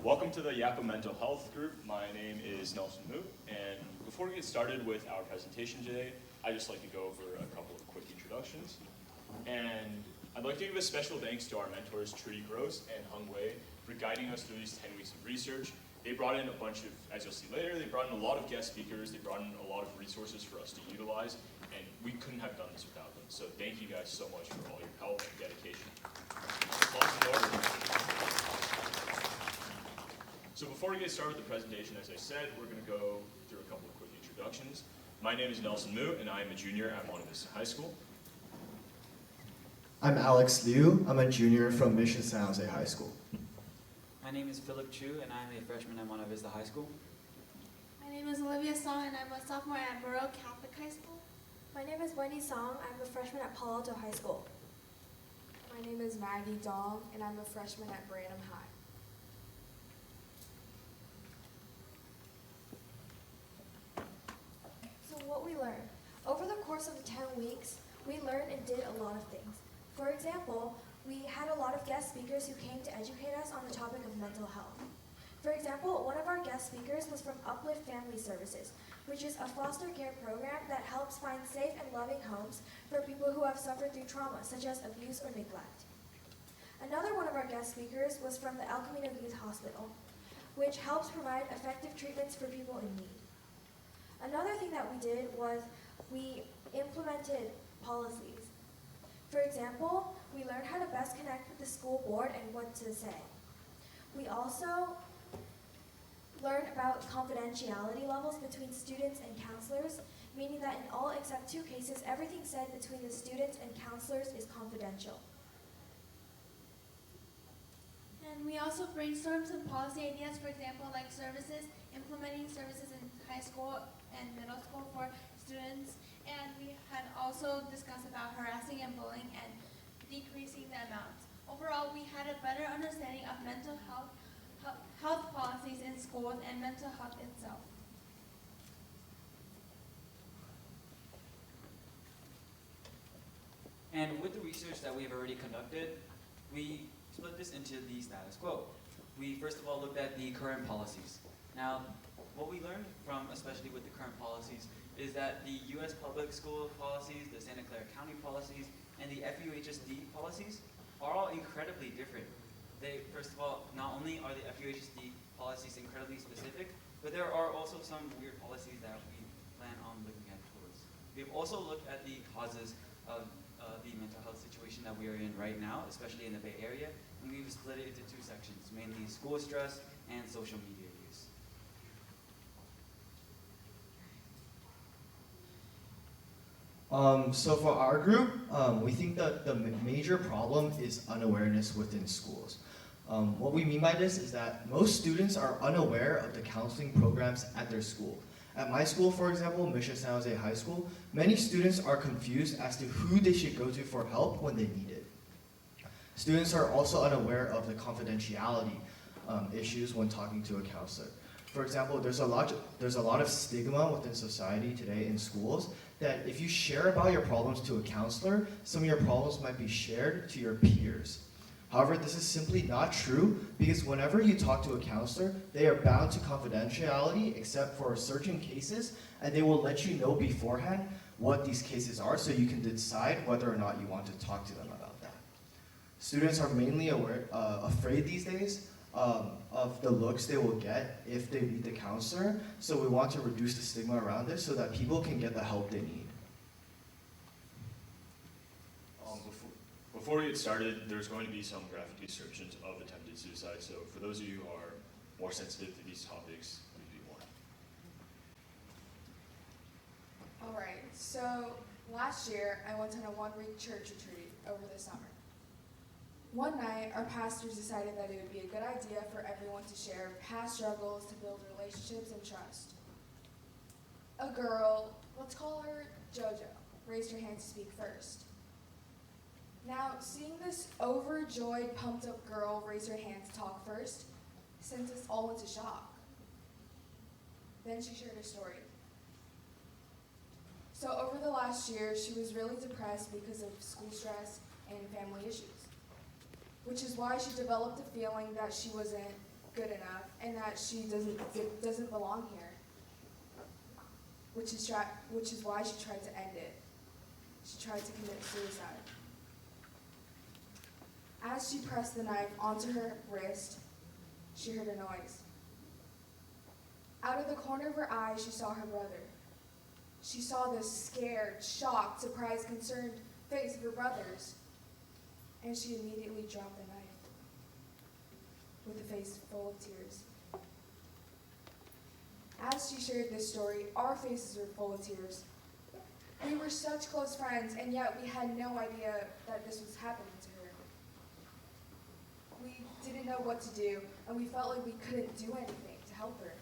Welcome to the YAPA Mental Health Group. My name is Nelson Moot, and before we get started with our presentation today, I'd just like to go over a couple of quick introductions. And I'd like to give a special thanks to our mentors, Trudy Gross and Hung Wei, for guiding us through these 10 weeks of research. They brought in a bunch of, as you'll see later, they brought in a lot of guest speakers, they brought in a lot of resources for us to utilize, and we couldn't have done this without them. So thank you guys so much for all your help and dedication. So before we get started with the presentation, as I said, we're going to go through a couple of quick introductions. My name is Nelson Moot, and I am a junior at Monte Vista High School. I'm Alex Liu. I'm a junior from Mission San Jose High School. My name is Philip Chu, and I'm a freshman at Monte Vista High School. My name is Olivia Song, and I'm a sophomore at Ro Catholic High School. My name is Wendy Song. I'm a freshman at Palo Alto High School. My name is Maggie Dong, and I'm a freshman at Branham High. So what we learned. Over the course of the 10 weeks, we learned and did a lot of things. For example, we had a lot of guest speakers who came to educate us on the topic of mental health. For example, one of our guest speakers was from Uplift Family Services, which is a foster care program that helps find safe and loving homes for people who have suffered through trauma, such as abuse or neglect. Another one of our guest speakers was from the El Camino Youth Hospital, which helps provide effective treatments for people in need. Another thing that we did was we implemented policies. For example, we learned how to best connect with the school board and what to say. We also learned about confidentiality levels between students and counselors, meaning that in all except 2 cases, everything said between the students and counselors is confidential. And we also brainstormed some policy ideas, for example, like services, implementing services in high school and middle school for students. And we had also discussed about harassing and bullying and decreasing the amounts. Overall, we had a better understanding of mental health policies in schools and mental health itself. And with the research that we have already conducted, we split this into the status quo. We first of all looked at the current policies. Now, what we learned from, especially with the current policies, is that the U.S. public school policies, the Santa Clara County policies, and the FUHSD policies are all incredibly different. They, first of all, not only are the FUHSD policies incredibly specific, but there are also some weird policies that we plan on looking at towards. We've also looked at the causes of the mental health situation that we are in right now, especially in the Bay Area, and we've split it into 2 sections, mainly school stress and social media use. So for our group, we think that the major problem is unawareness within schools. What we mean by this is that most students are unaware of the counseling programs at their school. At my school, for example, Mission San Jose High School, many students are confused as to who they should go to for help when they need it. Students are also unaware of the confidentiality issues when talking to a counselor. For example, there's a lot of stigma within society today in schools that if you share about your problems to a counselor, some of your problems might be shared to your peers. However, this is simply not true because whenever you talk to a counselor, they are bound to confidentiality except for certain cases, and they will let you know beforehand what these cases are so you can decide whether or not you want to talk to them about that. Students are mainly afraid these days of the looks they will get if they meet the counselor, so we want to reduce the stigma around this so that people can get the help they need. Before we get started, there's going to be some graphic descriptions of attempted suicide, so for those of you who are more sensitive to these topics, please be warned. Alright, so last year I went on a 1-week church retreat over the summer. One night, our pastors decided that it would be a good idea for everyone to share past struggles to build relationships and trust. A girl, let's call her JoJo, raised her hand to speak first. Now, seeing this overjoyed, pumped-up girl raise her hand to talk first sent us all into shock. Then she shared her story. So over the last year, she was really depressed because of school stress and family issues, which is why she developed a feeling that she wasn't good enough and that she doesn't belong here, which is why she tried to end it. She tried to commit suicide. As she pressed the knife onto her wrist, she heard a noise. Out of the corner of her eye, she saw her brother. She saw the scared, shocked, surprised, concerned face of her brothers, and she immediately dropped the knife with a face full of tears. As she shared this story, our faces were full of tears. We were such close friends, and yet we had no idea that this was happening to her. We didn't know what to do, and we felt like we couldn't do anything to help her.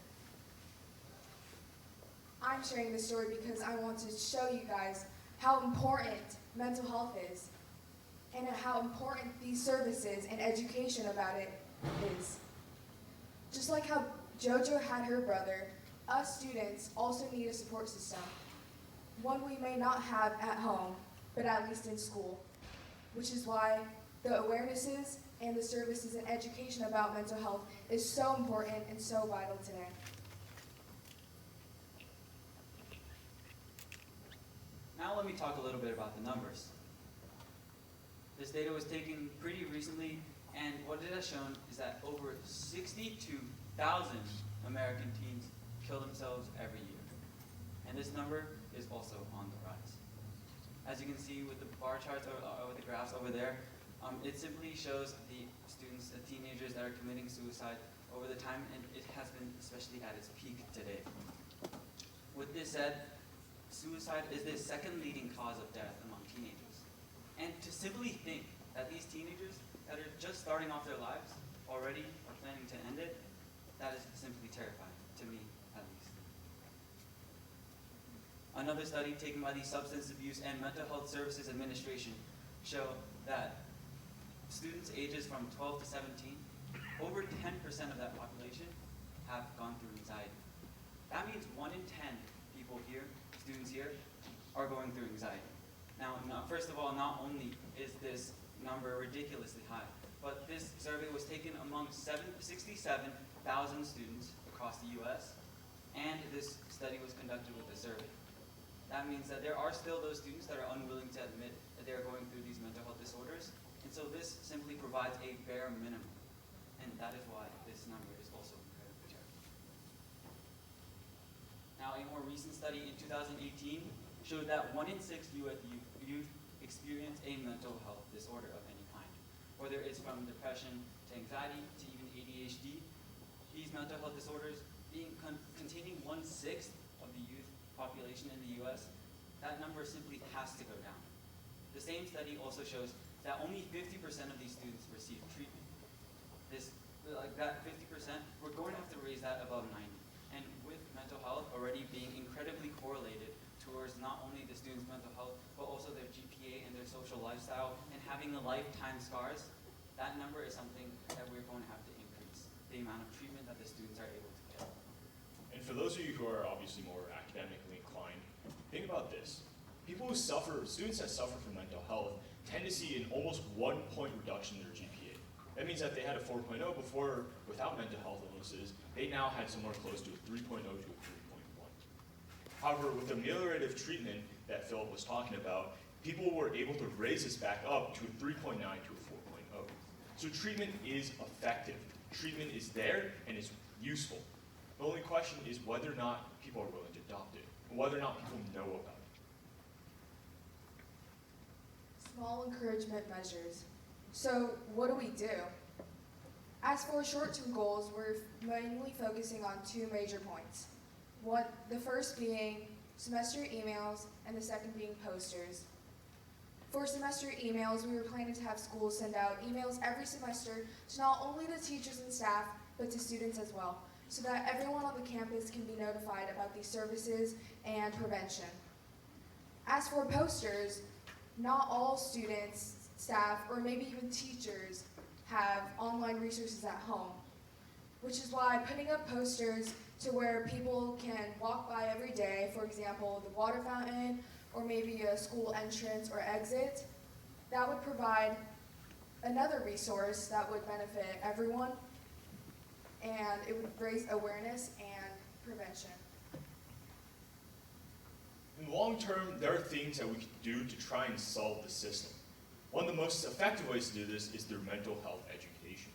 I'm sharing this story because I want to show you guys how important mental health is, and how important these services and education about it is. Just like how JoJo had her brother, us students also need a support system. One we may not have at home, but at least in school, which is why the awarenesses and the services and education about mental health is so important and so vital today. Now let me talk a little bit about the numbers. This data was taken pretty recently, and what it has shown is that over 62,000 American teens kill themselves every year. And this number is also on the rise. As you can see with the bar charts or the graphs over there, it simply shows the students, the teenagers that are committing suicide over the time, and it has been especially at its peak today. With this said, suicide is the second leading cause of death among teenagers. And to simply think that these teenagers that are just starting off their lives already are planning to end it, that is simply terrifying, to me at least. Another study taken by the Substance Abuse and Mental Health Services Administration show that students ages from 12 to 17, over 10% of that population have gone through anxiety. That means 1 in 10 people here, students here, are going through anxiety. Now, first of all, not only is this number ridiculously high, but this survey was taken among 67,000 students across the US, and this study was conducted with a survey. That means that there are still those students that are unwilling to admit that they are going through these mental health disorders, and so this simply provides a bare minimum, and that is why this number is also incredibly terrible. Now, a more recent study in 2018 showed that 1 in 6 youth experience a mental health disorder of any kind, whether it's from depression to anxiety to even ADHD. These mental health disorders containing 1/6 of the youth population in the US, that number simply has to go down. The same study also shows that only 50% of these students receive treatment. That 50%, we're going to have to raise that above 90. And with mental health already being incredibly correlated towards not only the students' mental health, but also their GPA and their social lifestyle, and having the lifetime scars, that number is something that we're going to have to increase, the amount of treatment that the students are able to get. And for those of you who are obviously more academically inclined, think about this. Students that suffer from mental health tend to see an almost 1 point reduction in their GPA. That means that they had a 4.0 before without mental health illnesses. They now had somewhere close to a 3.0 to a 3.1. However, with the ameliorative treatment that Philip was talking about, people were able to raise this back up to a 3.9 to a 4.0. So treatment is effective. Treatment is there and it's useful. The only question is whether or not people are willing to adopt it, and whether or not people know about it. Small encouragement measures. So what do? As for short-term goals, we're mainly focusing on 2 major points. The first being semester emails, and the second being posters. For semester emails, we were planning to have schools send out emails every semester to not only the teachers and staff, but to students as well, so that everyone on the campus can be notified about these services and prevention. As for posters, not all students, staff, or maybe even teachers have online resources at home, which is why putting up posters to where people can walk by every day, for example, the water fountain, or maybe a school entrance or exit, that would provide another resource that would benefit everyone. and it would raise awareness and prevention. In the long term, there are things that we can do to try and solve the system. One of the most effective ways to do this is through mental health education.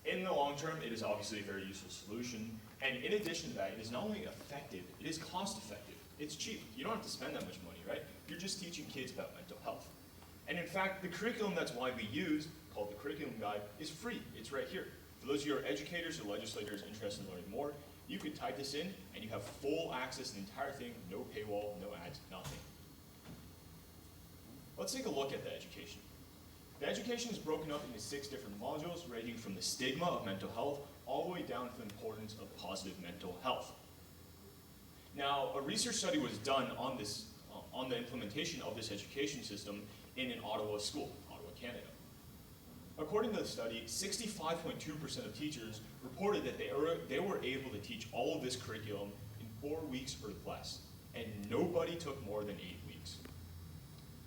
In the long term, it is obviously a very useful solution, and in addition to that, it is not only effective, it is cost effective. It's cheap. You don't have to spend that much money, right? You're just teaching kids about mental health. And in fact, the curriculum that's widely used, called the curriculum guide, is free. It's right here. For those of you who are educators or legislators interested in learning more, you can type this in and you have full access to the entire thing, no paywall, no ads, nothing. Let's take a look at the education. The education is broken up into 6 different modules, ranging from the stigma of mental health all the way down to the importance of positive mental health. Now, a research study was done on this, on the implementation of this education system in an Ottawa school, Ottawa, Canada. According to the study, 65.2% of teachers reported that they were able to teach all of this curriculum in 4 weeks or less, and nobody took more than 8 weeks.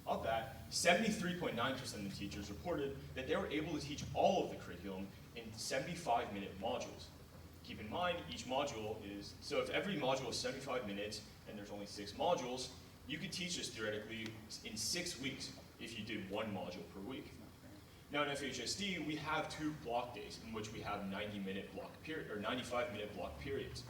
Of that, 73.9% of the teachers reported that they were able to teach all of the curriculum in 75-minute modules. Keep in mind, each module is, so if every module is 75 minutes and there's only 6 modules, you could teach this theoretically in 6 weeks if you did 1 module per week. Now in FHSD, we have 2 block days in which we have 90-minute block period, or 95-minute block periods.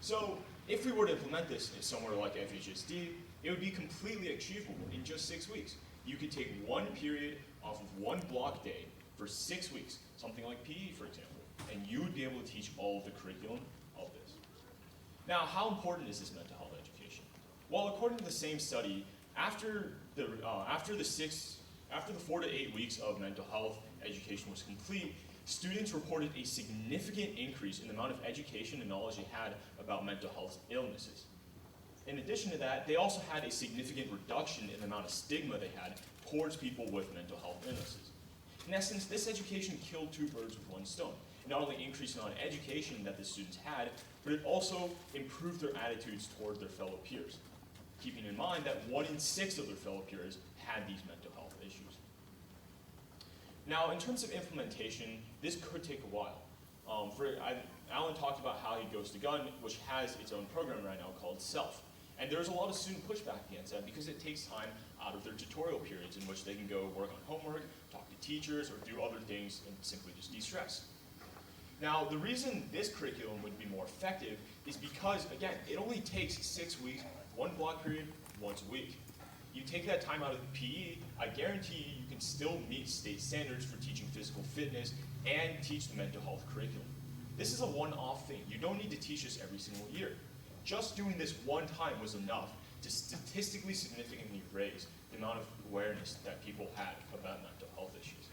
So if we were to implement this in somewhere like FHSD, it would be completely achievable in just 6 weeks. You could take 1 period off of 1 block day for 6 weeks, something like PE, for example, and you would be able to teach all of the curriculum of this. Now, how important is this mental health education? Well, according to the same study, after the 4 to 8 weeks of mental health education was complete, students reported a significant increase in the amount of education and knowledge they had about mental health illnesses. In addition to that, they also had a significant reduction in the amount of stigma they had towards people with mental health illnesses. In essence, this education killed 2 birds with 1 stone. It not only increased the amount of education that the students had, but it also improved their attitudes toward their fellow peers, keeping in mind that 1 in 6 of their fellow peers had these mental health issues. Now, in terms of implementation, this could take a while. Alan talked about how he goes to gun, which has its own program right now called SELF. And there's a lot of student pushback against that because it takes time out of their tutorial periods in which they can go work on homework, talk to teachers, or do other things and simply just de-stress. Now, the reason this curriculum would be more effective is because, again, it only takes 6 weeks, 1 block period, once a week. You take that time out of the PE, I guarantee you can still meet state standards for teaching physical fitness and teach the mental health curriculum. This is a one-off thing. You don't need to teach this every single year. Just doing this 1 time was enough to statistically significantly raise the amount of awareness that people had about mental health issues.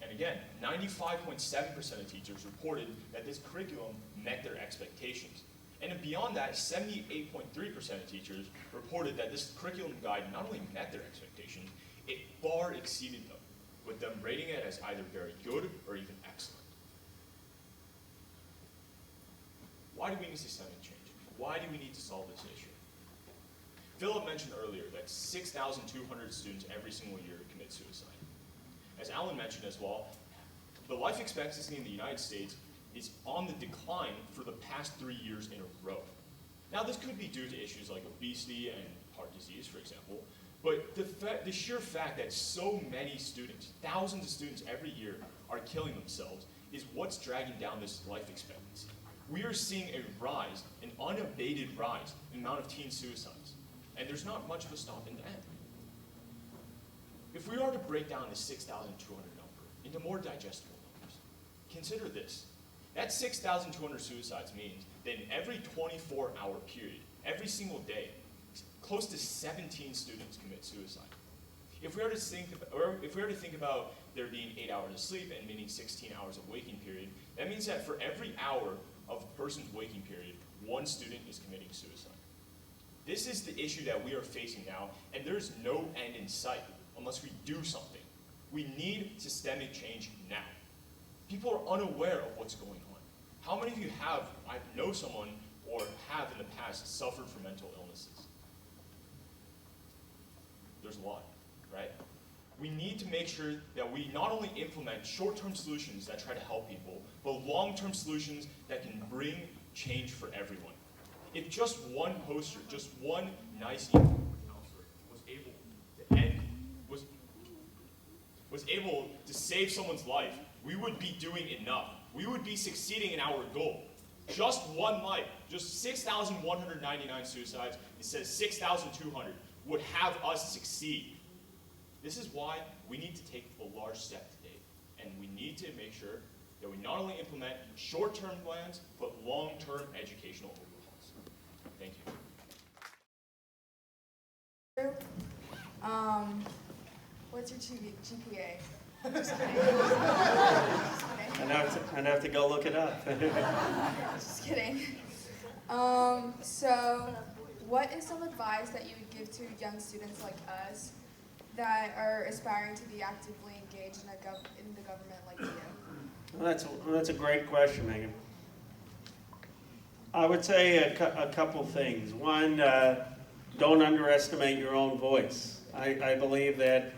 And again, 95.7% of teachers reported that this curriculum met their expectations. And beyond that, 78.3% of teachers reported that this curriculum guide not only met their expectations, it far exceeded them, with them rating it as either very good or even excellent. Why do we need systemic change? Why do we need to solve this issue? Philip mentioned earlier that 6,200 students every single year commit suicide. As Alan mentioned as well, the life expectancy in the United States is on the decline for the past 3 years in a row. Now, this could be due to issues like obesity and heart disease, for example, but the sheer fact that so many students, thousands of students every year, are killing themselves is what's dragging down this life expectancy. We are seeing a rise, an unabated rise, in the amount of teen suicides, and there's not much of a stop in the end. If we are to break down the 6,200 number into more digestible numbers, consider this. That 6,200 suicides means that in every 24-hour period, every single day, close to 17 students commit suicide. If we are to think about there being 8 hours of sleep and meaning 16 hours of waking period, that means that for every hour of a person's waking period, 1 student is committing suicide. This is the issue that we are facing now, and there's no end in sight unless we do something. We need systemic change now. People are unaware of what's going on. How many of you know someone or have in the past suffered from mental illnesses? There's a lot, right? we need to make sure that we not only implement short-term solutions that try to help people, but long-term solutions that can bring change for everyone. If just one poster, just one nice email counselor was able to save someone's life, we would be doing enough. We would be succeeding in our goal. Just one life, just 6,199 suicides, it says 6,200, would have us succeed. This is why we need to take a large step today, and we need to make sure that we not only implement short-term plans, but long-term educational overhauls. Thank you. What's your GPA? I'd have to go look it up. Just kidding. So, what is some advice that you would give to young students like us that are aspiring to be actively engaged in the government like you? Well, that's a great question, Megan. I would say a couple things. One, don't underestimate your own voice. I believe that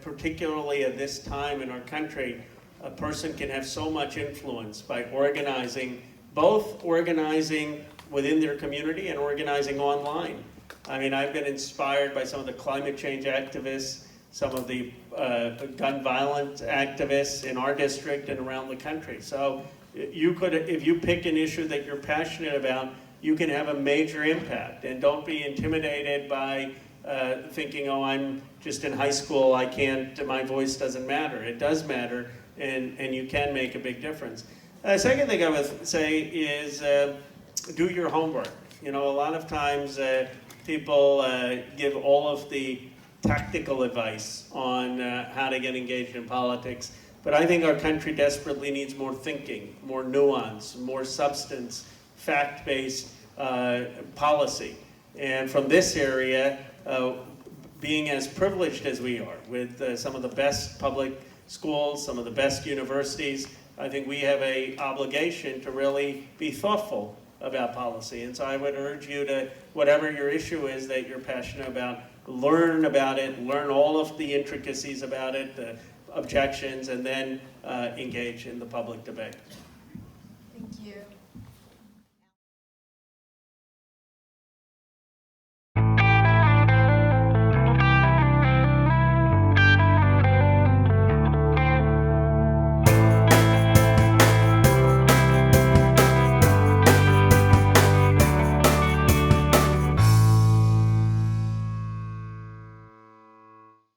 particularly at this time in our country, a person can have so much influence by organizing, both organizing within their community and organizing online. I mean, I've been inspired by some of the climate change activists, some of the gun violence activists in our district and around the country. So you could, if you pick an issue that you're passionate about, you can have a major impact. And don't be intimidated by thinking, oh, I'm just in high school, I can't, my voice doesn't matter. It does matter, and you can make a big difference. Second thing I would say is do your homework. You know, a lot of times people give all of the tactical advice on how to get engaged in politics, but I think our country desperately needs more thinking, more nuance, more substance, fact-based policy. And from this area, being as privileged as we are, with some of the best public schools, some of the best universities, I think we have an obligation to really be thoughtful about policy. And so I would urge you to, whatever your issue is that you're passionate about, learn about it, learn all of the intricacies about it, the objections, and then engage in the public debate.